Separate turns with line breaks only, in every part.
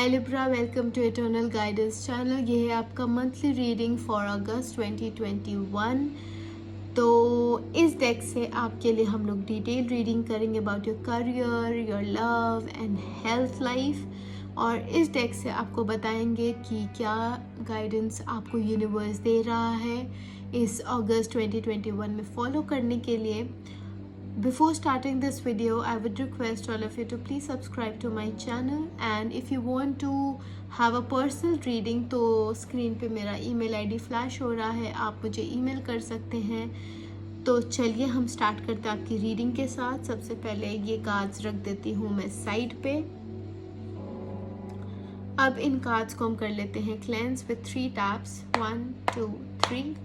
Hi Libra, welcome to eternal guidance channel. ये है आपका मंथली रीडिंग फॉर अगस्त 2021। तो इस डेक से आपके लिए हम लोग डिटेल रीडिंग करेंगे about your career, your love and health life. और इस डेक से आपको बताएंगे कि क्या गाइडेंस आपको यूनिवर्स दे रहा है इस अगस्त 2021 में फॉलो करने के लिए। Before starting this video, I would request all of you to please subscribe to my channel, and if you want to have a personal reading तो स्क्रीन पे मेरा ईमेल आईडी फ्लैश हो रहा है, आप मुझे ईमेल कर सकते हैं। तो चलिए हम स्टार्ट करते हैं आपकी रीडिंग के साथ। सबसे पहले ये कार्ड्स रख देती हूँ मैं साइड पे। अब इन कार्ड्स को हम कर लेते हैं cleanse with 3 taps, 1 2 3।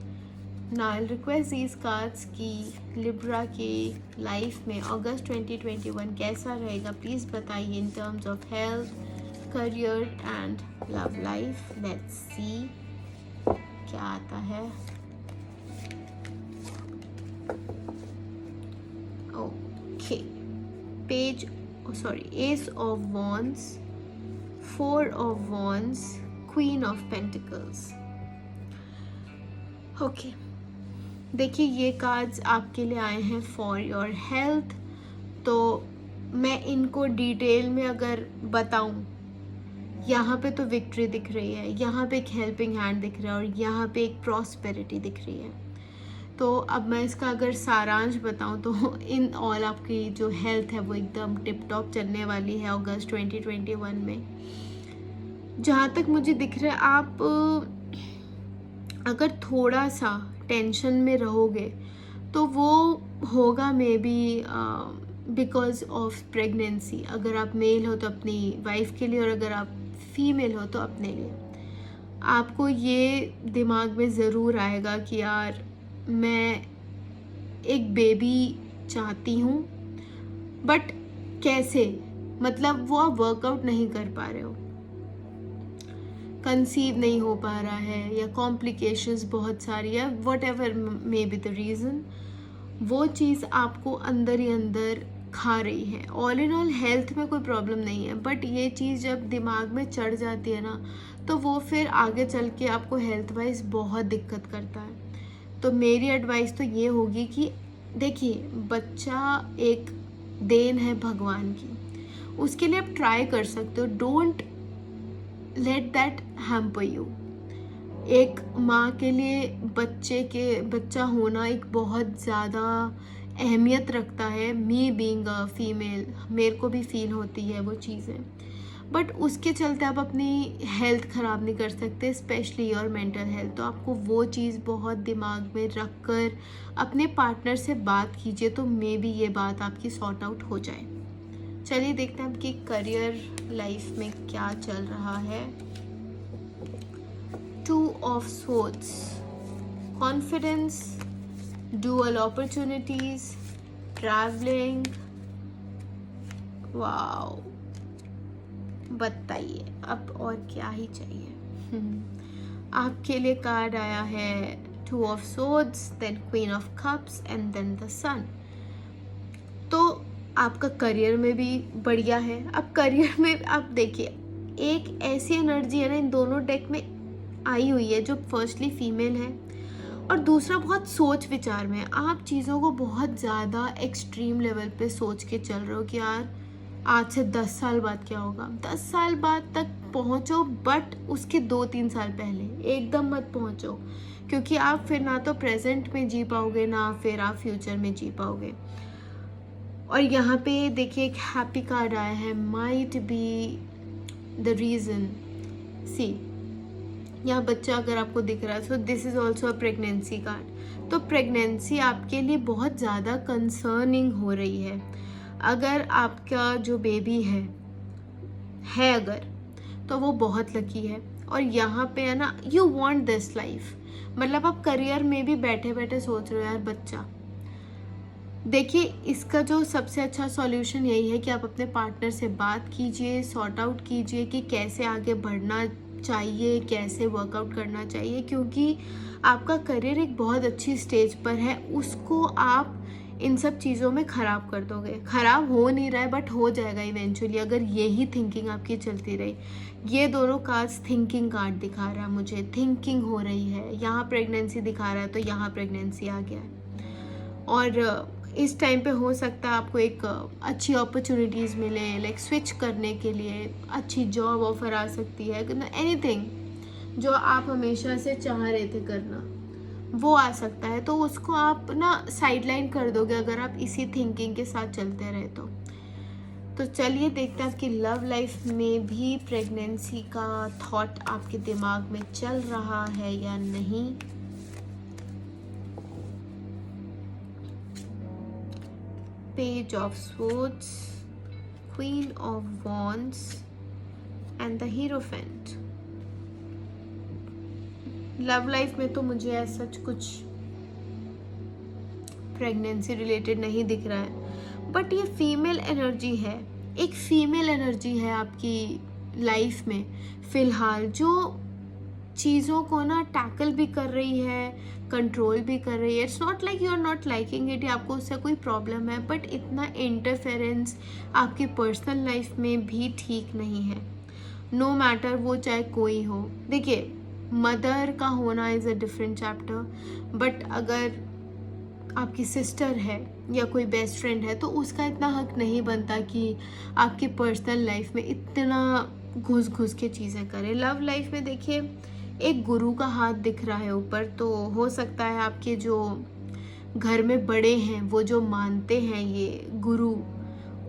Now I'll request these cards कि लिब्रा की लाइफ में अगस्त 2021 कैसा रहेगा प्लीज़ बताइए in terms of health, career and love life. Let's see क्या आता है। Okay, page S of wands, 4 of wands, queen of pentacles. Okay, देखिए ये कार्ड्स आपके लिए आए हैं फॉर योर हेल्थ। तो मैं इनको डिटेल में अगर बताऊं, यहाँ पे तो विक्ट्री दिख रही है, यहाँ पे एक हेल्पिंग हैंड दिख रहा है और यहाँ पे एक प्रॉस्पेरिटी दिख रही है। तो अब मैं इसका अगर सारांश बताऊं तो इन ऑल आपकी जो हेल्थ है वो एकदम टिप टॉप चलने वाली है अगस्त 2021 में। जहाँ तक मुझे दिख रहा है, आप अगर थोड़ा सा टेंशन में रहोगे तो वो होगा may be because of pregnancy. अगर आप मेल हो तो अपनी वाइफ के लिए, और अगर आप फीमेल हो तो अपने लिए। आपको ये दिमाग में ज़रूर आएगा कि यार मैं एक बेबी चाहती हूँ, बट कैसे, मतलब वो आप वर्कआउट नहीं कर पा रहे हो, कंसीव नहीं हो पा रहा है, या कॉम्प्लिकेशंस बहुत सारी, या what ever may be the reason, वो चीज़ आपको अंदर ही अंदर खा रही है। ऑल इन ऑल हेल्थ में कोई प्रॉब्लम नहीं है, बट ये चीज़ जब दिमाग में चढ़ जाती है ना, तो वो फिर आगे चल के आपको हेल्थ वाइज बहुत दिक्कत करता है। तो मेरी एडवाइस तो ये होगी कि देखिए, बच्चा एक देन है भगवान की, उसके लिए आप ट्राई कर सकते हो। Don't let that hamper you. एक माँ के लिए बच्चा होना एक बहुत ज़्यादा अहमियत रखता है। मी बीइंग अ फीमेल, मेरे को भी फील होती है वो चीज़ें, बट उसके चलते आप अपनी हेल्थ ख़राब नहीं कर सकते, स्पेशली योर मेंटल हेल्थ। तो आपको वो चीज़ बहुत दिमाग में रख कर अपने पार्टनर से बात कीजिए, तो मे बी ये बात आपकी सॉर्ट आउट हो जाए। चलिए देखते हैं आपकी करियर लाइफ में क्या चल रहा है। 2 of swords, confidence, dual opportunities, travelling. Wow, बताइए अब और क्या ही चाहिए। आपके लिए कार्ड आया है 2 of swords, then queen of cups and then the sun. तो आपका करियर में भी बढ़िया है। अब करियर में आप देखिए, एक ऐसी एनर्जी है ना इन दोनों डेक में आई हुई है, जो फर्स्टली फीमेल है और दूसरा बहुत सोच विचार में है। आप चीज़ों को बहुत ज़्यादा एक्सट्रीम लेवल पे सोच के चल रहे हो कि यार आज से 10 साल बाद क्या होगा। 10 साल बाद तक पहुँचो, बट उसके 2-3 साल पहले एकदम मत पहुँचो, क्योंकि आप फिर ना तो प्रेजेंट में जी पाओगे, ना फिर आप फ्यूचर में जी पाओगे। और यहाँ पे देखिए एक हैप्पी कार्ड आया है, माइट बी द रीज़न। सी, यहाँ बच्चा अगर आपको दिख रहा है, so this is also a pregnancy card. तो प्रेगनेंसी आपके लिए बहुत ज़्यादा कंसर्निंग हो रही है। अगर आपका जो बेबी है अगर, तो वो बहुत लकी है। और यहाँ पे है ना, यू वांट दिस लाइफ, मतलब आप करियर में भी बैठे बैठे सोच रहे हो यार बच्चा। देखिए, इसका जो सबसे अच्छा सॉल्यूशन यही है कि आप अपने पार्टनर से बात कीजिए, सॉर्ट आउट कीजिए कि कैसे आगे बढ़ना चाहिए, कैसे वर्कआउट करना चाहिए, क्योंकि आपका करियर एक बहुत अच्छी स्टेज पर है। उसको आप इन सब चीज़ों में ख़राब कर दोगे। ख़राब हो नहीं रहा है बट हो जाएगा इवेंचुअली, अगर यही थिंकिंग आपकी चलती रही। ये दोनों कार्ड्स थिंकिंग कार्ड दिखा रहा है मुझे, थिंकिंग हो रही है। यहाँ प्रेगनेंसी दिखा रहा है तो यहाँ प्रेगनेंसी आ गया है। और इस टाइम पे हो सकता है आपको एक अच्छी अपॉर्चुनिटीज़ मिले, लाइक स्विच करने के लिए अच्छी जॉब ऑफर आ सकती है, एनीथिंग जो आप हमेशा से चाह रहे थे करना वो आ सकता है। तो उसको आप ना साइडलाइन कर दोगे अगर आप इसी थिंकिंग के साथ चलते रहे तो चलिए देखते हैं आपकी लव लाइफ में भी प्रेगनेंसी का थॉट आपके दिमाग में चल रहा है या नहीं। Page of swords, queen of wands and the hierophant. Love life में तो मुझे ऐसा कुछ प्रेगनेंसी रिलेटेड नहीं दिख रहा है, बट ये फीमेल एनर्जी है, एक फीमेल एनर्जी है आपकी लाइफ में फ़िलहाल, जो चीज़ों को ना टैकल भी कर रही है, कंट्रोल भी कर रही है। It's not like you are not liking it, आपको उससे कोई प्रॉब्लम है, बट इतना इंटरफेरेंस आपकी पर्सनल लाइफ में भी ठीक नहीं है। नो मैटर वो चाहे कोई हो। देखिए, मदर का होना is a different chapter, but अगर आपकी सिस्टर है या कोई बेस्ट फ्रेंड है तो उसका इतना हक नहीं बनता कि आपकी पर्सनल लाइफ में इतना घुस घुस के चीज़ें करे। लव लाइफ में देखिए एक गुरु का हाथ दिख रहा है ऊपर, तो हो सकता है आपके जो घर में बड़े हैं, वो जो मानते हैं ये गुरु,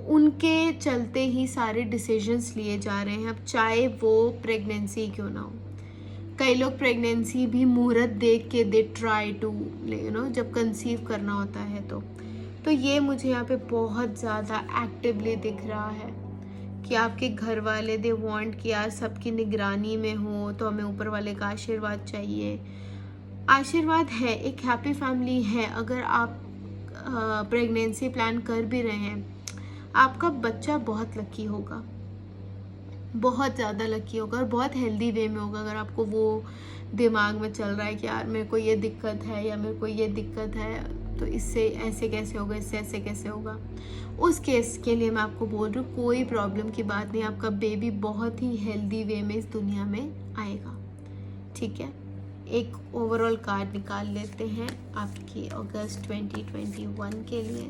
उनके चलते ही सारे डिसीजंस लिए जा रहे हैं। अब चाहे वो प्रेगनेंसी क्यों ना हो, कई लोग प्रेगनेंसी भी मुहूर्त देख के दे ट्राई टू जब कंसीव करना होता है तो ये मुझे यहाँ पे बहुत ज़्यादा एक्टिवली दिख रहा है कि आपके घर वाले दे वांट कि यार सबकी निगरानी में हो, तो हमें ऊपर वाले का आशीर्वाद चाहिए। आशीर्वाद है, एक हैप्पी फैमिली है। अगर आप प्रेगनेंसी प्लान कर भी रहे हैं, आपका बच्चा बहुत लकी होगा, बहुत ज़्यादा लकी होगा और बहुत हेल्दी वे में होगा। अगर आपको वो दिमाग में चल रहा है कि यार मेरे को ये दिक्कत है या मेरे को ये दिक्कत है, तो इससे ऐसे कैसे होगा, इससे ऐसे कैसे होगा, उस केस के लिए मैं आपको बोल रही हूँ कोई प्रॉब्लम की बात नहीं। आपका बेबी बहुत ही हेल्दी वे में इस दुनिया में आएगा। ठीक है, एक ओवरऑल कार्ड निकाल लेते हैं आपकी अगस्त 2021 के लिए।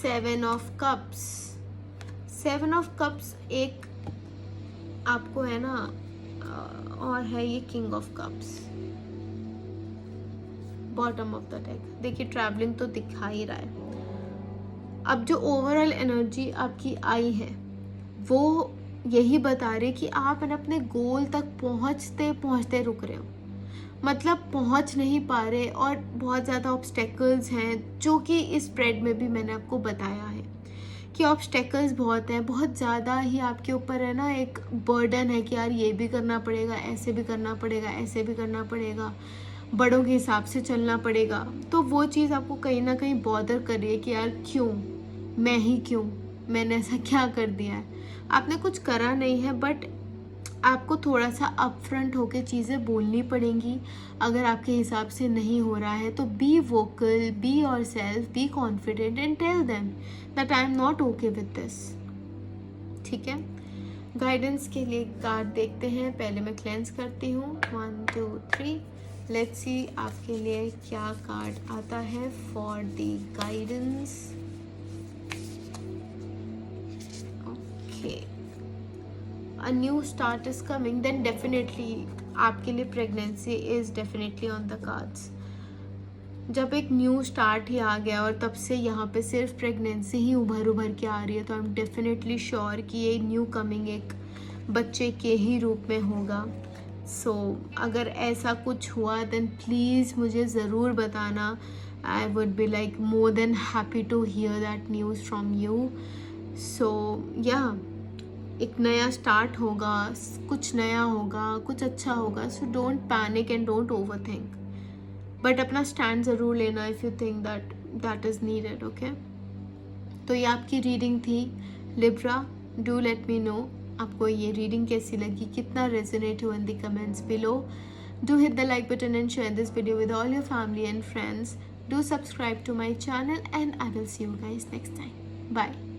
Seven of cups. Seven of cups एक आपको है ना, और है ये king of cups bottom of the deck. देखिए ट्रैवलिंग तो दिखा ही रहा है। अब जो ओवरऑल एनर्जी आपकी आई है वो यही बता रही कि आप अपने गोल तक पहुंचते पहुंचते रुक रहे हो, मतलब पहुंच नहीं पा रहे और बहुत ज़्यादा ऑब्स्टेकल्स हैं, जो कि इस स्प्रेड में भी मैंने आपको बताया है कि ऑब्स्टेकल्स बहुत हैं, बहुत ज़्यादा ही आपके ऊपर है ना एक बर्डन है कि यार ये भी करना पड़ेगा, ऐसे भी करना पड़ेगा, ऐसे भी करना पड़ेगा, बड़ों के हिसाब से चलना पड़ेगा। तो वो चीज़ आपको कहीं ना कहीं बॉदर कर रही है कि यार क्यों, मैं ही क्यों, मैंने ऐसा क्या कर दिया है। आपने कुछ करा नहीं है, बट आपको थोड़ा सा अपफ्रंट होके चीज़ें बोलनी पड़ेंगी। अगर आपके हिसाब से नहीं हो रहा है तो be vocal, be yourself, be confident and tell them that I am not okay with this. ठीक है, गाइडेंस के लिए कार्ड देखते हैं। पहले मैं क्लेंस करती हूँ, 1 2 3। लेट्स सी आपके लिए क्या कार्ड आता है for the guidance. Okay, a new start is coming, then definitely आपके लिए pregnancy is definitely on the cards। जब एक न्यू स्टार्ट ही आ गया और तब से यहाँ पे सिर्फ प्रेगनेंसी ही उभर के आ रही है, तो आई एम डेफिनेटली श्योर कि ये न्यू कमिंग एक बच्चे के ही रूप में होगा। सो अगर ऐसा कुछ हुआ देन प्लीज़ मुझे ज़रूर बताना। I would be like more than happy to hear that news from you. So या एक नया स्टार्ट होगा, कुछ नया होगा, कुछ अच्छा होगा। So don't panic and don't over think, but अपना स्टैंड ज़रूर लेना if you think that is needed. Okay, तो ये आपकी रीडिंग थी Libra. Do let me know आपको ये रीडिंग कैसी लगी, कितना रेजोनेट हुआ in the comments below. Do hit the like button and share this video with all your family and friends. Do subscribe to my channel, and I will see you guys next time. Bye.